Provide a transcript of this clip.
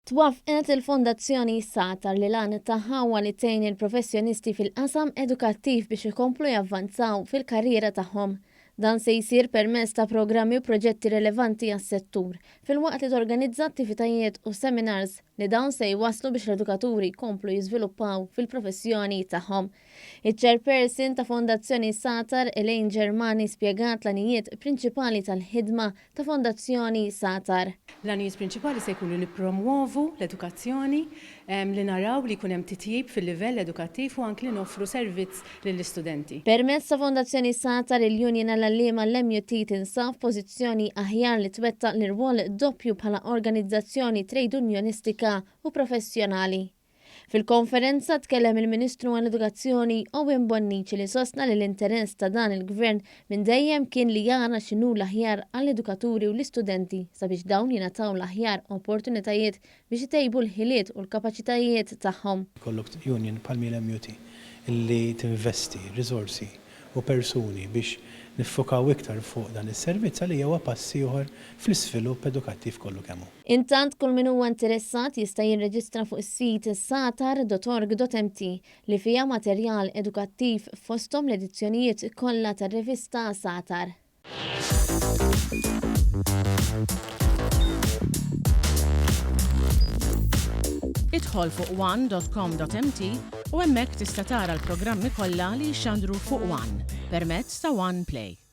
Twaffqet il-Fondazzjoni Satar li lan taħħawa li tgħin il-professjonisti fil-qasam edukattiv biex ikomplu javvanzaw fil-karriera tagħhom. Dan se jsir permezz ta' programmi u proġetti rilevanti għas-settur, fil-waqt li torganizza attivitajiet u seminars li dawn se jwasslu biex l-edukaturi jkomplu jiżviluppaw fil-professjoni tagħhom. Iċ-chairperson ta' Fondazzjoni Satar Elaine Germani spjegat l-anijiet prinċipali tal-ħidma ta' Fondazzjoni Satar. L-anijiet prinċipali se jkunu nippromuovu l-edukazzjoni, li naraw li jkun hemm titjib fil-livell edukattiv u anke li noffru servizz lill-istudenti. Permezz ta' Fondazzjoni Satar il-Union għall-Allima l-MUT tinsab pożizzjoni aħjar li twettaq l-irwol doppju bħala organizzazzjoni trade unionistika u professjonali. Fil-konferenza tkellem il-Ministru għall-Edukazzjoni Owen Bonnici li sostna li l-interess ta' dan il-Gvern minn dejjem kien li jara x'inhu l-aħjar għall-edukaturi u l-istudenti sabiex dawn jingħataw l-aħjar opportunitajiet biex itejbu l-ħiliet u l-kapaċitajiet tagħhom. Kollok union bħal MUT illi tinvesti risorsi u persuni biex niffokaw iktar fuq dan is-servizz li huwa pass ieħor fl-isvilupp edukattiv kollu kemm hu. Intant kull min huwa interessat jista' jirreġistra fuq is-sit satar.org.mt li fiha materjal edukattiv fosthom l-edizzjonijiet kollha tar-rivista Satar. Idħol fuq one.com.mt u hemmhekk tista' tara l-programmi kollha li jxandru fuq One permezz ta' One Play.